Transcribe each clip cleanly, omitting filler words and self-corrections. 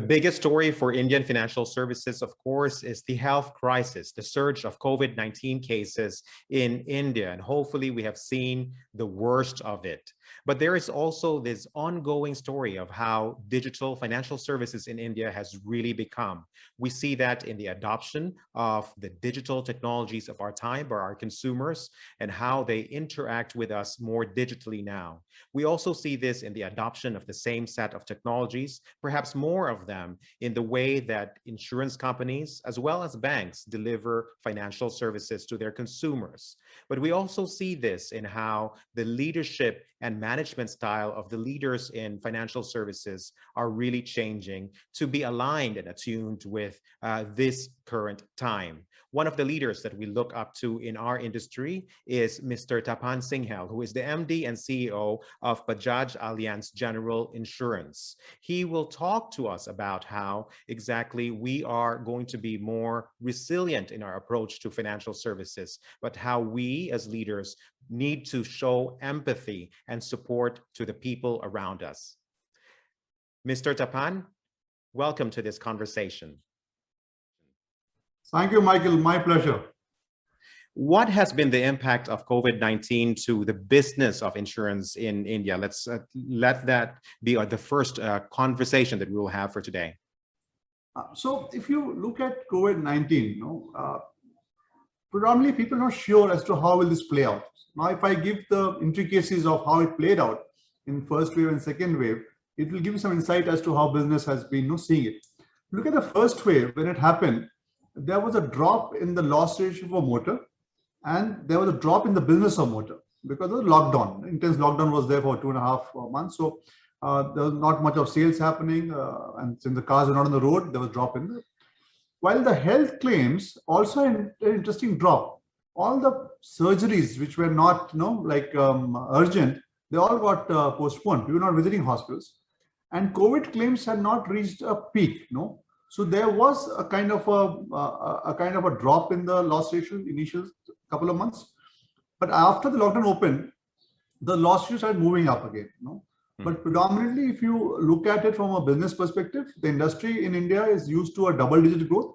biggest story for Indian financial services, of course, is the health crisis, the surge of COVID-19 cases in India. And hopefully we have seen the worst of it. But there is also this ongoing story of how digital financial services in India has really become. We see that in the adoption of the digital technologies of our time by our consumers and how they interact with us more digitally now. We also see this in the adoption of the same set of technologies, perhaps more of them, in the way that insurance companies as well as banks deliver financial services to their consumers. But we also see this in how the leadership and management style of the leaders in financial services are really changing to be aligned and attuned with this current time. One of the leaders that we look up to in our industry is Mr. Tapan Singhel, who is the MD and CEO of Bajaj Allianz General Insurance. He will talk to us about how exactly we are going to be more resilient in our approach to financial services, but how we as leaders need to show empathy and support to the people around us. Mr. Tapan, welcome to this conversation. Thank you, Michael. My pleasure. What has been the impact of COVID-19 to the business of insurance in India? Let's let that be the first conversation that we will have for today. So if you look at COVID-19, predominantly people are not sure as to how will this play out. Now, if I give the intricacies of how it played out in first wave and second wave, it will give you some insight as to how business has been seeing it. Look at the first wave. When it happened, there was a drop in the loss ratio for motor, and there was a drop in the business of motor because of the lockdown. Intense lockdown was there for 2.5 months. So there was not much of sales happening. And since the cars were not on the road, there was a drop in the. While the health claims also an interesting drop. All the surgeries which were not urgent, they all got postponed. We were not visiting hospitals. And COVID claims had not reached a peak. So there was a kind of a drop in the loss ratio initial couple of months, but after the lockdown opened, the loss ratio started moving up again. But predominantly, if you look at it from a business perspective, the industry in India is used to a double-digit growth,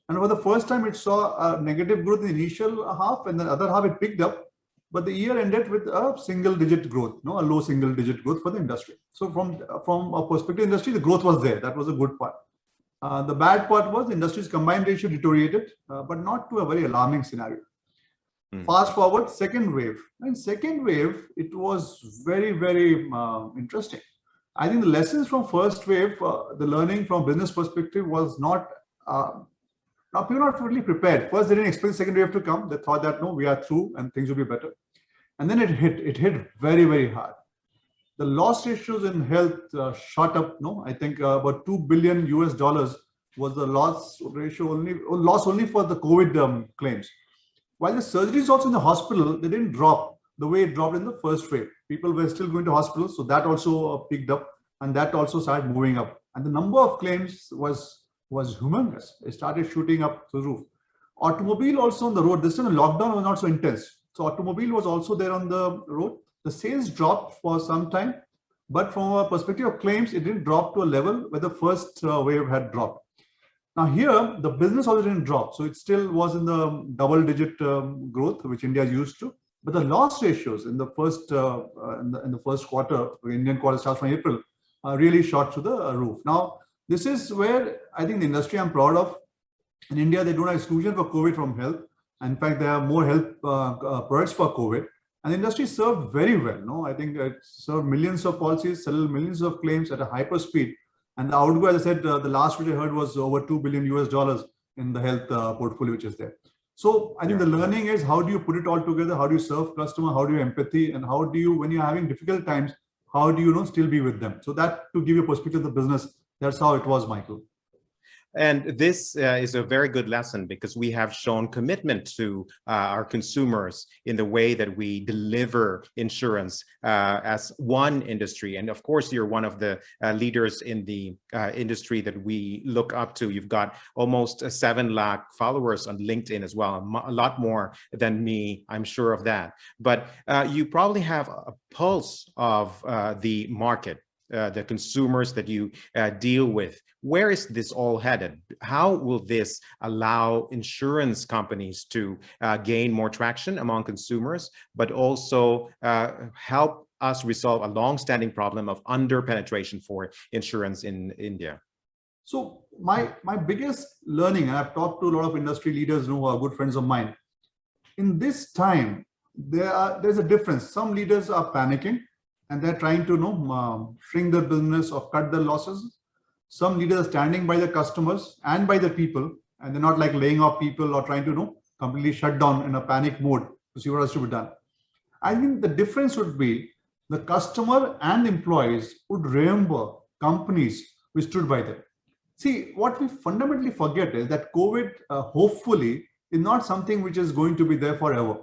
and for the first time, it saw a negative growth in the initial half, and the other half it picked up. But the year ended with a single-digit growth, a low single-digit growth for the industry. So from a perspective industry, the growth was there. That was a good part. The bad part was the industry's combined ratio deteriorated, but not to a very alarming scenario. Fast forward, second wave. And second wave, it was very, very interesting. I think the lessons from first wave, the learning from business perspective was not, people were not really prepared. First, they didn't expect the second wave to come. They thought that, no, we are through and things will be better. And then it hit very, very hard. The loss ratios in health shot up. I think about $2 billion was the loss ratio only for the COVID claims. While the surgeries also in the hospital, they didn't drop the way it dropped in the first wave. People were still going to hospitals, so that also picked up, and that also started moving up. And the number of claims was humongous. It started shooting up to the roof. Automobile also on the road. This time the lockdown was not so intense, so automobile was also there on the road. The sales dropped for some time, but from a perspective of claims, it didn't drop to a level where the first wave had dropped. Now here, the business also didn't drop, so it still was in the double-digit growth, which India is used to. But the loss ratios in the first quarter, the Indian quarter starts from April, really shot to the roof. Now, this is where I think the industry I'm proud of. In India, they don't have exclusion for COVID from health. In fact, there are more health products for COVID. And the industry served very well. I think it served millions of policies, settled millions of claims at a hyper speed. And the outgo, as I said, the last which I heard was over $2 billion in the health portfolio which is there. So I think the learning is, how do you put it all together? How do you serve customer? How do you empathy? And how do you, when you're having difficult times, how do you still be with them? So that, to give you a perspective of the business, that's how it was, Michael. And this is a very good lesson, because we have shown commitment to our consumers in the way that we deliver insurance as one industry. And of course, you're one of the leaders in the industry that we look up to. You've got almost 7 lakh followers on LinkedIn as well, a lot more than me, I'm sure of that. But you probably have a pulse of the market. the consumers that you deal with. Where is this all headed? How will this allow insurance companies to gain more traction among consumers, but also help us resolve a long-standing problem of under-penetration for insurance in India? So my biggest learning, and I've talked to a lot of industry leaders who are good friends of mine, in this time, there's a difference. Some leaders are panicking and they're trying to shrink their business or cut their losses. Some leaders are standing by the customers and by the people, and they're not like laying off people or trying to completely shut down in a panic mode to see what has to be done. I think the difference would be the customer and employees would remember companies who stood by them. See, what we fundamentally forget is that COVID, hopefully, is not something which is going to be there forever.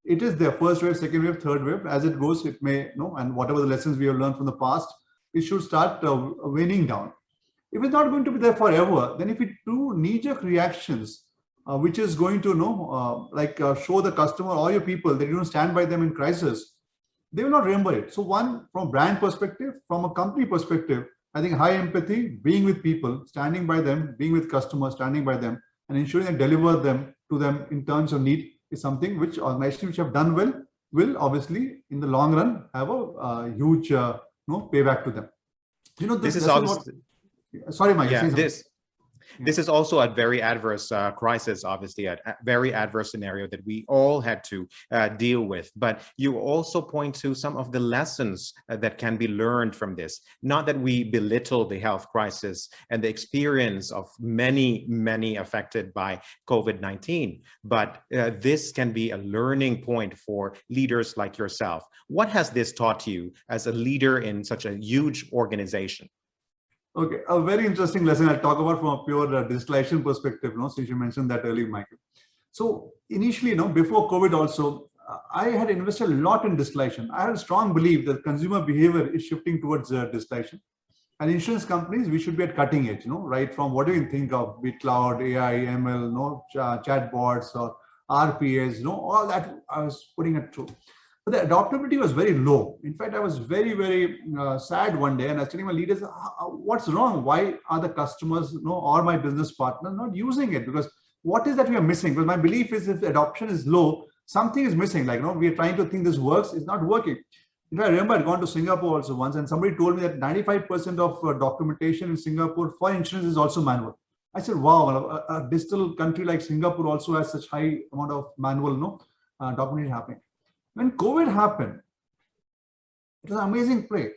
It is their first wave, second wave, third wave. As it goes, it may, and whatever the lessons we have learned from the past, it should start waning down. If it's not going to be there forever, then if we do knee-jerk reactions, which is going to show the customer or your people that you don't stand by them in crisis, they will not remember it. So one, from brand perspective, from a company perspective, I think high empathy, being with people, standing by them, being with customers, standing by them, and ensuring that deliver them to them in terms of need is something which organizations which have done well will obviously in the long run have a huge payback to them. This is obviously. Sorry, Mike. Yeah, this is also a very adverse crisis, obviously, a very adverse scenario that we all had to deal with. But you also point to some of the lessons that can be learned from this. Not that we belittle the health crisis and the experience of many, many affected by COVID-19, but this can be a learning point for leaders like yourself. What has this taught you as a leader in such a huge organization? Okay, a very interesting lesson I'll talk about from a pure digitalization perspective, since you mentioned that earlier, Michael. So initially, before COVID also, I had invested a lot in digitalization. I had a strong belief that consumer behavior is shifting towards digitalization. And insurance companies, we should be at cutting edge, right from what do you think of, be it cloud, AI, ML, chatbots or RPAs, all that I was putting it through. But the adoptability was very low. In fact, I was very, very sad one day, and I was telling my leaders, what's wrong? Why are the customers or my business partners not using it? Because what is that we are missing? Because my belief is if the adoption is low, something is missing. Like, we are trying to think this works, it's not working. In fact, I remember I'd gone to Singapore also once, and somebody told me that 95% of documentation in Singapore for insurance is also manual. I said, wow, a digital country like Singapore also has such high amount of manual documentation happening. When COVID happened, it was an amazing play.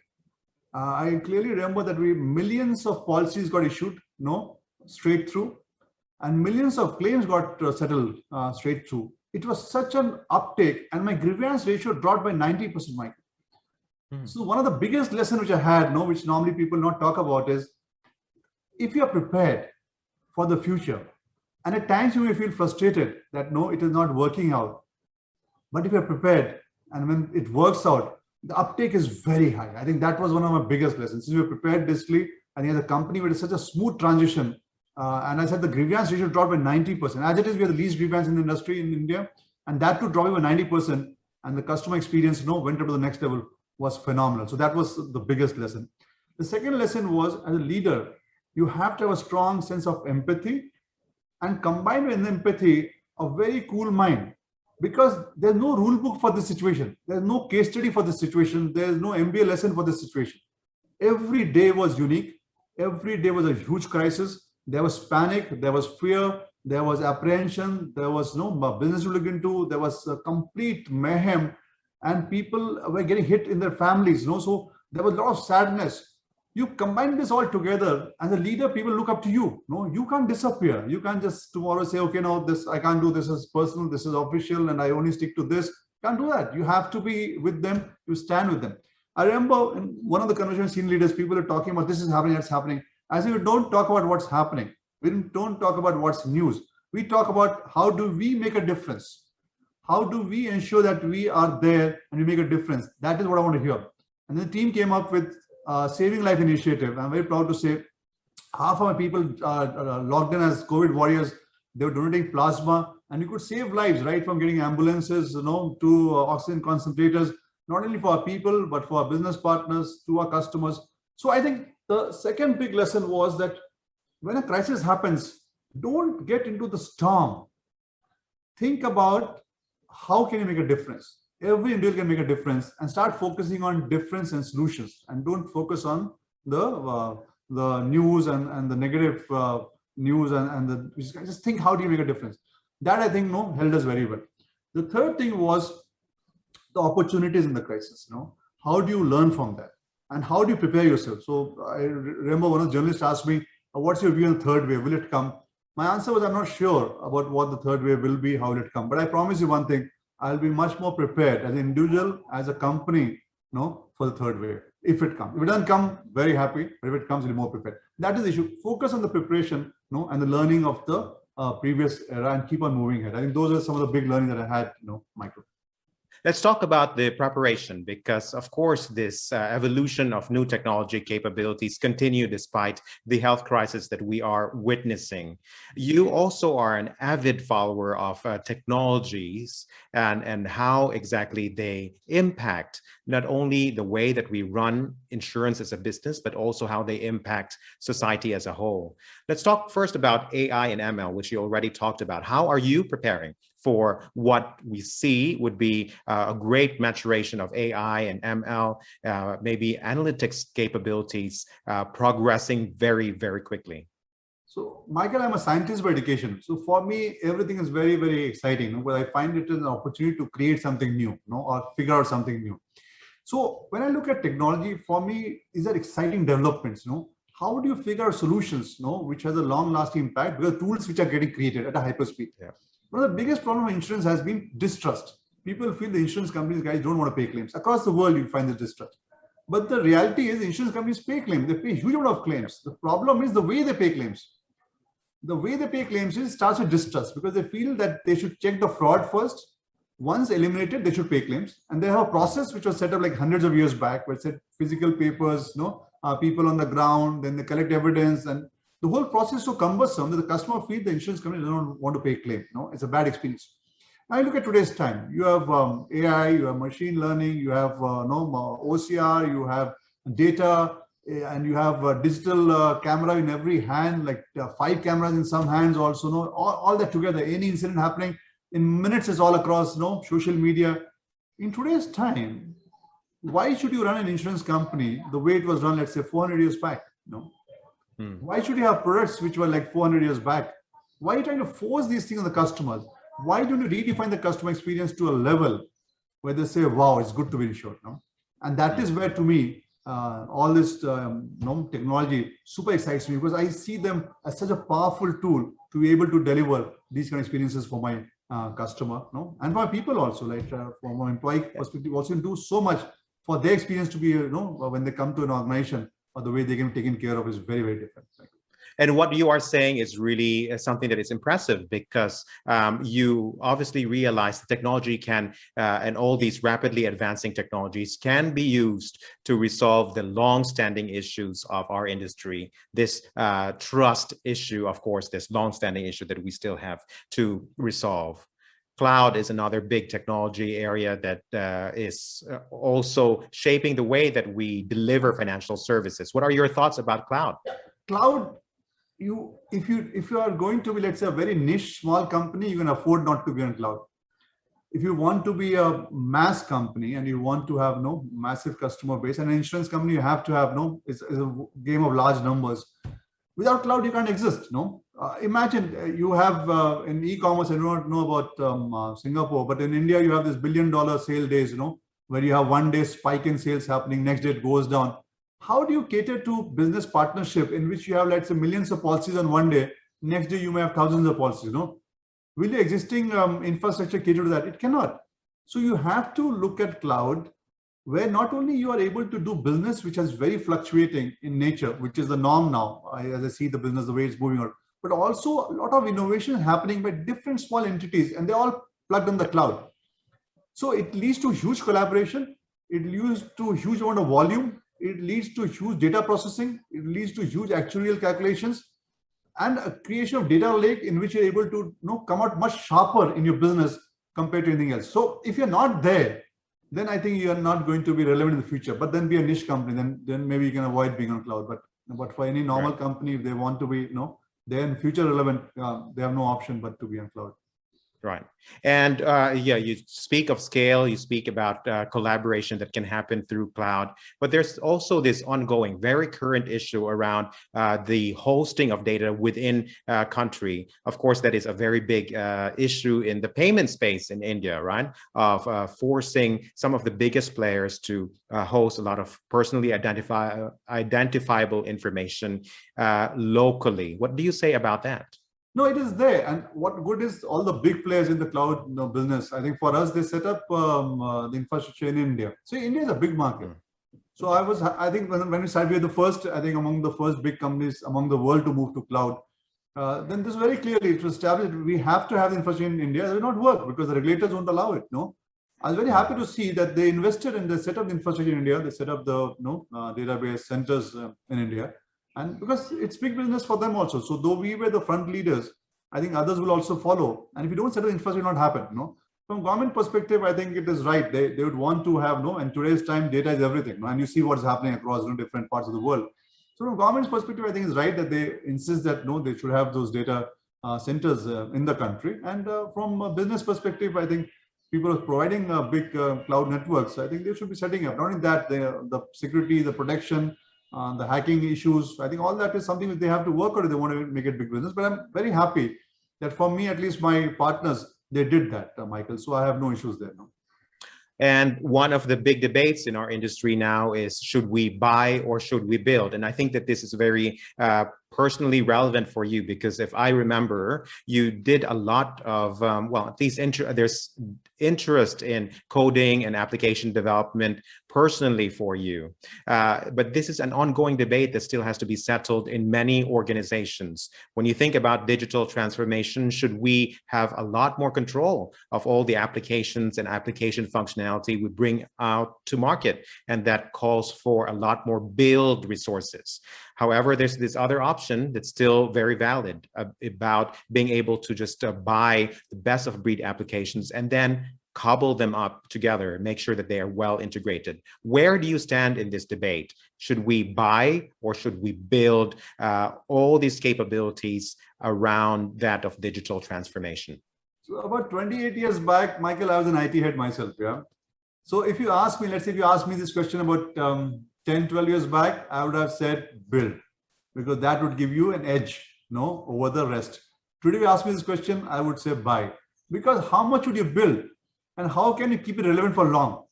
I clearly remember that millions of policies got issued, straight through, and millions of claims got settled straight through. It was such an uptake, and my grievance ratio dropped by 90%, Mike. So one of the biggest lessons which I had, which normally people not talk about, is if you are prepared for the future, and at times you may feel frustrated that it is not working out. But if you're prepared and when it works out, the uptake is very high. I think that was one of my biggest lessons. Since we were prepared digitally, and the company with such a smooth transition, and I said the grievance ratio dropped by 90%. As it is, we are the least grievance in the industry in India, and that too dropping by 90%, and the customer experience went up to the next level was phenomenal. So that was the biggest lesson. The second lesson was, as a leader, you have to have a strong sense of empathy, and combined with empathy, a very cool mind. Because there's no rule book for this situation. There's no case study for this situation. There's no MBA lesson for this situation. Every day was unique. Every day was a huge crisis. There was panic. There was fear. There was apprehension. There was no business to look into. There was a complete mayhem. And people were getting hit in their families. So there was a lot of sadness. You combine this all together, as a leader, people look up to you. You can't disappear. You can't just tomorrow say, okay, no, this I can't do, this is personal, this is official, and I only stick to this. Can't do that. You have to be with them, you stand with them. I remember in one of the convention senior leaders, people are talking about this is happening, that's happening. I say, we don't talk about what's happening. We don't talk about what's news. We talk about how do we make a difference? How do we ensure that we are there and we make a difference? That is what I want to hear. And the team came up with Saving Life Initiative. I'm very proud to say half of my people logged in as COVID warriors. They were donating plasma, and you could save lives, right from getting ambulances, to oxygen concentrators, not only for our people, but for our business partners, to our customers. So I think the second big lesson was that when a crisis happens, don't get into the storm. Think about how can you make a difference. Every individual can make a difference, and start focusing on difference and solutions, and don't focus on the news and the negative news and the just think how do you make a difference. That I think held us very well. The third thing was the opportunities in the crisis. How do you learn from that, and how do you prepare yourself? So I remember one of the journalists asked me, "What's your view on the third wave? Will it come?" My answer was, I'm not sure about what the third wave will be, how will it come. But I promise you one thing, I'll be much more prepared as an individual, as a company, for the third wave, if it comes. If it doesn't come, very happy. But if it comes, we'll be more prepared. That is the issue. Focus on the preparation, and the learning of the previous era, and keep on moving ahead. I think those are some of the big learning that I had, Michael. Let's talk about the preparation, because of course this evolution of new technology capabilities continue despite the health crisis that we are witnessing. You also are an avid follower of technologies and how exactly they impact not only the way that we run insurance as a business, but also how they impact society as a whole. Let's talk first about AI and ML, which you already talked about. How are you preparing for what we see would be a great maturation of AI and ML, maybe analytics capabilities progressing very, very quickly? So, Michael, I'm a scientist by education. So for me, everything is very, very exciting. But I find it an opportunity to create something new, or figure out something new. So when I look at technology, for me, these are exciting developments. How do you figure out solutions, which has a long-lasting impact? Because tools which are getting created at a hyperspeed. Yeah. One of the biggest problems of insurance has been distrust. People feel the insurance companies, guys, don't want to pay claims. Across the world, you find the distrust. But the reality is insurance companies pay claims. They pay a huge amount of claims. The problem is the way they pay claims. The way they pay claims starts with distrust, because they feel that they should check the fraud first. Once eliminated, they should pay claims. And they have a process which was set up like hundreds of years back, where it said physical papers, people on the ground, then they collect evidence, and the whole process is so cumbersome that the customer feels the insurance company doesn't want to pay claim. It's a bad experience. Now you look at today's time. You have AI, you have machine learning, you have OCR, you have data, and you have a digital camera in every hand, like 5 cameras in some hands also. All that together, any incident happening in minutes is all across social media. In today's time, why should you run an insurance company the way it was run, let's say 400 years back? Why should you have products which were like 400 years back? Why are you trying to force these things on the customers? Why don't you redefine the customer experience to a level where they say, wow, it's good to be insured? And that is where, to me, all this technology super excites me, because I see them as such a powerful tool to be able to deliver these kind of experiences for my customer, and for people also, like from an employee perspective, also do so much for their experience to be, when they come to an organization, or the way they can be taken care of is very, very different. And what you are saying is really something that is impressive, because you obviously realize the technology can, and all these rapidly advancing technologies can be used to resolve the long-standing issues of our industry. This trust issue, of course, this long-standing issue that we still have to resolve. Cloud is another big technology area that is also shaping the way that we deliver financial services. What are your thoughts about cloud? Cloud, if you are going to be, let's say, a very niche small company, you can afford not to be on cloud. If you want to be a mass company and you want to have massive customer base, and an insurance company, you have to have it's a game of large numbers. Without cloud, you can't exist. Imagine you have in e-commerce, I don't know about Singapore, but in India, you have this $1 billion sale days, where you have one day spike in sales happening, next day it goes down. How do you cater to business partnership in which you have, let's say, millions of policies on one day, next day you may have thousands of policies, Will the existing infrastructure cater to that? It cannot. So you have to look at cloud, where not only you are able to do business, which is very fluctuating in nature, which is the norm now, as I see the business, the way it's moving on, but also a lot of innovation happening by different small entities, and they're all plugged in the cloud. So it leads to huge collaboration. It leads to huge amount of volume. It leads to huge data processing. It leads to huge actuarial calculations, and a creation of data lake in which you're able to come out much sharper in your business compared to anything else. So if you're not there, then I think you are not going to be relevant in the future. But then be a niche company, then maybe you can avoid being on cloud. But for any normal company, if they want to be, then future relevant, they have no option but to be on cloud. Right. And yeah, you speak of scale, you speak about collaboration that can happen through cloud, but there's also this ongoing, very current issue around the hosting of data within country. Of course, that is a very big issue in the payment space in India, right? Of forcing some of the biggest players to host a lot of personally identifiable information locally. What do you say about that? No, it is there. And what good is all the big players in the cloud business? I think for us, they set up the infrastructure in India. So India is a big market. So I think when we started, we were the first, I think among the first big companies among the world to move to cloud. Then this very clearly, it was established we have to have the infrastructure in India. It will not work because the regulators won't allow it. No, I was very happy to see that they invested and they set up the infrastructure in India. They set up the database centers in India. And because it's big business for them also. So though we were the front leaders, I think others will also follow. And if you don't set up the infrastructure, it will not happen. From government perspective, I think it is right. They would want to have, and today's time, data is everything. And you see what's happening across different parts of the world. So from government's perspective, I think it's right that they insist that, they should have those data centers in the country. And from a business perspective, I think people are providing big cloud networks. I think they should be setting up. Not only that, the security, the protection, the hacking issues, I think all that is something that they have to work on if they want to make it big business. But I'm very happy that for me, at least my partners, they did that, Michael. So I have no issues there. No. And one of the big debates in our industry now is, should we buy or should we build? And I think that this is very personally relevant for you, because if I remember, you did a lot of, at least there's interest in coding and application development personally for you. But this is an ongoing debate that still has to be settled in many organizations. When you think about digital transformation, should we have a lot more control of all the applications and application functionality we bring out to market? And that calls for a lot more build resources. However, there's this other option that's still very valid about being able to just buy the best of breed applications and then cobble them up together, make sure that they are well integrated. Where do you stand in this debate? Should we buy or should we build all these capabilities around that of digital transformation? So about 28 years back, Michael, I was an IT head myself. Yeah. So if you ask me, let's say if you ask me this question about 10, 12 years back, I would have said build, because that would give you an edge, over the rest. Today, if you ask me this question, I would say buy, because how much would you build and how can you keep it relevant for long?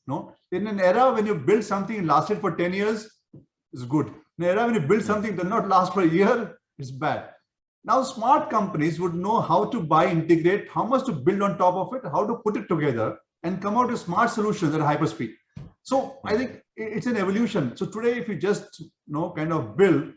In an era when you build something and lasted for 10 years, it's good. In an era when you build something that does not last for a year, it's bad. Now, smart companies would know how to buy, integrate, how much to build on top of it, how to put it together and come out with smart solutions at hyper speed. So I think it's an evolution. So today, if you just kind of build,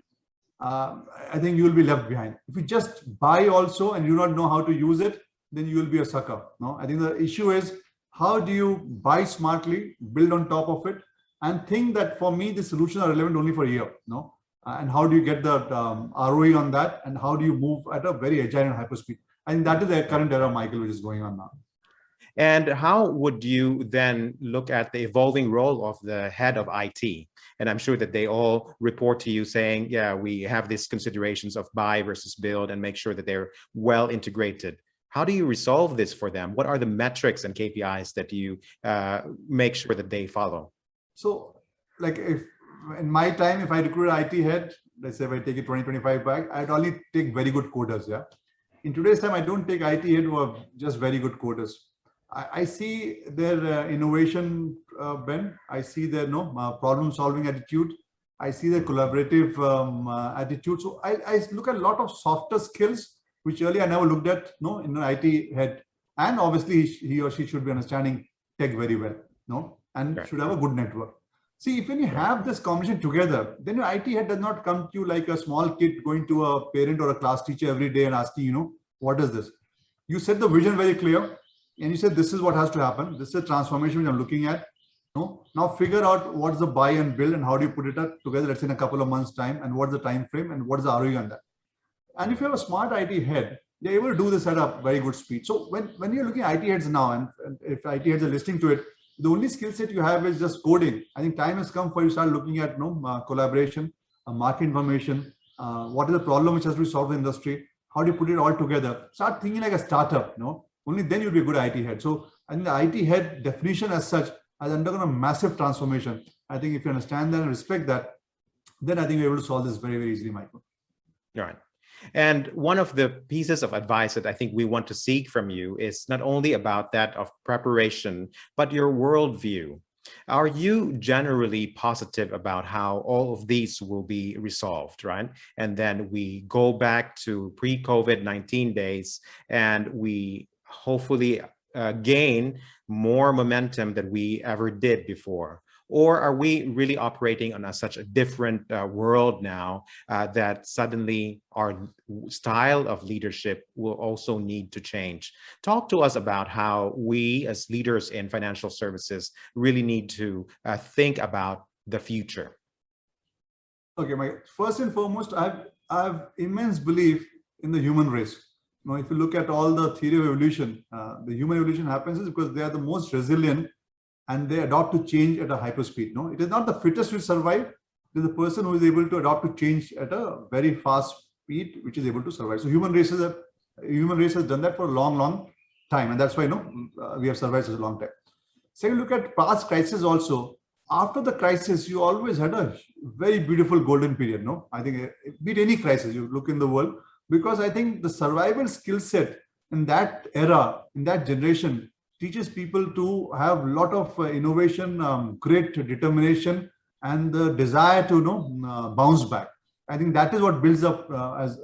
I think you will be left behind. If you just buy also and you don't know how to use it, then you will be a sucker. I think the issue is, how do you buy smartly, build on top of it, and think that for me, the solutions are relevant only for a year. And how do you get the ROE on that? And how do you move at a very agile and hyper speed? I think that is the current era, Michael, which is going on now. And how would you then look at the evolving role of the head of IT? And I'm sure that they all report to you saying, yeah, we have these considerations of buy versus build and make sure that they're well integrated. How do you resolve this for them? What are the metrics and KPIs that you make sure that they follow? So like if in my time, if I recruit an IT head, let's say if I take it 2025 back, I'd only take very good coders. Yeah. In today's time, I don't take IT head who are just very good coders. I see their innovation bent. I see their problem-solving attitude. I see their collaborative attitude. So I look at a lot of softer skills, which earlier I never looked at in an IT head. And obviously, he or she should be understanding tech very well, and should have a good network. See, if when you have this combination together, then your IT head does not come to you like a small kid going to a parent or a class teacher every day and asking, what is this? You set the vision very clear. And you said, this is what has to happen. This is a transformation which I'm looking at. Now figure out what's the buy and build and how do you put it up together, let's say in a couple of months' time, and what's the time frame and what is the ROI on that. And if you have a smart IT head, they're able to do this at a very good speed. So when you're looking at IT heads now, and if IT heads are listening to it, the only skill set you have is just coding. I think time has come for you to start looking at collaboration, market information, what is the problem which has to be solved in the industry, how do you put it all together, start thinking like a startup, only then you'll be a good IT head. So I think the IT head definition as such has undergone a massive transformation. I think if you understand that and respect that, then I think you're able to solve this very, very easily, Michael. All right. And one of the pieces of advice that I think we want to seek from you is not only about that of preparation, but your worldview. Are you generally positive about how all of these will be resolved, right? And then we go back to pre-COVID-19 days and we hopefully gain more momentum than we ever did before? Or are we really operating on such a different world now that suddenly our style of leadership will also need to change? Talk to us about how we as leaders in financial services really need to think about the future. Okay, Mike. First and foremost, I have immense belief in the human race. If you look at all the theory of evolution, the human evolution happens is because they are the most resilient and they adopt to change at a hyperspeed. It is not the fittest who survive. It is the person who is able to adopt to change at a very fast speed, which is able to survive. So human race has done that for a long, long time. And that's why we have survived such a long time. Second, look at past crises also. After the crisis, you always had a very beautiful golden period. I think beat any crisis you look in the world, because I think the survival skill set in that era, in that generation, teaches people to have a lot of innovation, great determination, and the desire to bounce back. I think that is what builds up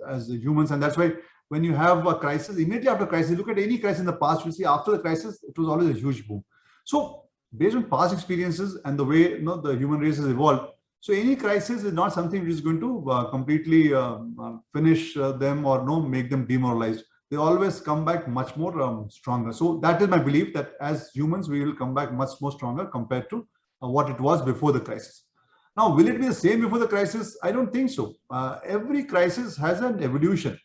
as humans, and that's why when you have a crisis, immediately after crisis, look at any crisis in the past, you see after the crisis, it was always a huge boom. So based on past experiences and the way the human race has evolved, so any crisis is not something which is going to completely finish them or make them demoralized. They always come back much more stronger. So that is my belief, that as humans, we will come back much more stronger compared to what it was before the crisis. Now, will it be the same before the crisis? I don't think so. Every crisis has an evolution.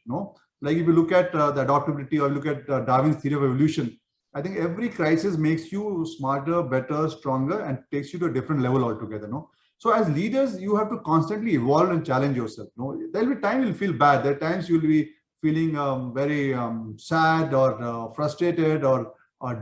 Like if you look at the adaptability or look at Darwin's theory of evolution, I think every crisis makes you smarter, better, stronger, and takes you to a different level altogether. So as leaders, you have to constantly evolve and challenge yourself. There will be times you'll feel bad. There are times you'll be feeling very sad or frustrated or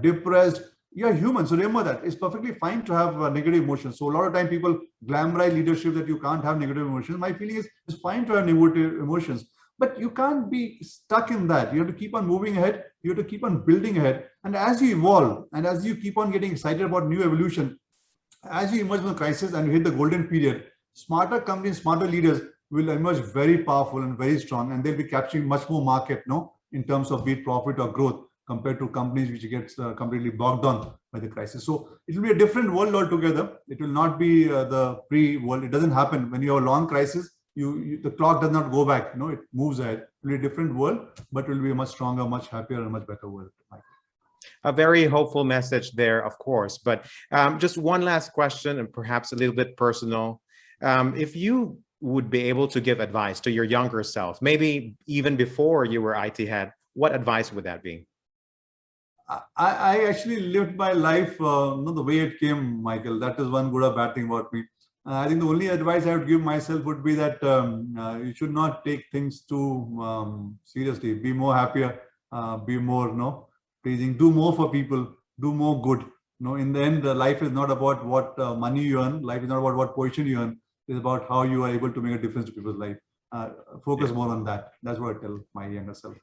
depressed. You are human, so remember that it's perfectly fine to have negative emotions. So a lot of time people glamorize leadership that you can't have negative emotions. My feeling is it's fine to have negative emotions, but you can't be stuck in that. You have to keep on moving ahead. You have to keep on building ahead. And as you evolve and as you keep on getting excited about new evolution, as you emerge from the crisis and you hit the golden period, smarter companies, smarter leaders will emerge very powerful and very strong, and they'll be capturing much more market, in terms of be it profit or growth, compared to companies which gets completely bogged down by the crisis. So it will be a different world altogether. It will not be the pre-world. It doesn't happen when you have a long crisis. The clock does not go back. It moves ahead. It will be a different world, but it will be a much stronger, much happier, and much better world. A very hopeful message there, of course. But just one last question, and perhaps a little bit personal. If you would be able to give advice to your younger self, maybe even before you were IT head, what advice would that be? I actually lived my life the way it came, Michael. That is one good or bad thing about me. I think the only advice I would give myself would be that you should not take things too seriously. Be more happier, be more pleasing, do more for people, do more good. In the end, life is not about what money you earn. Life is not about what position you earn. It's about how you are able to make a difference to people's life. Focus more on that. That's what I tell my younger self.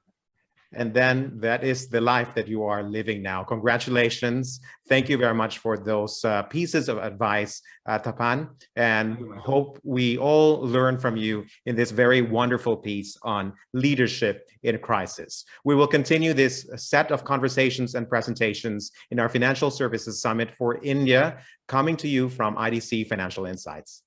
And then that is the life that you are living now. Congratulations. Thank you very much for those pieces of advice, Tapan, and hope we all learn from you in this very wonderful piece on leadership in crisis. We will continue this set of conversations and presentations in our Financial Services Summit for India, coming to you from IDC Financial Insights.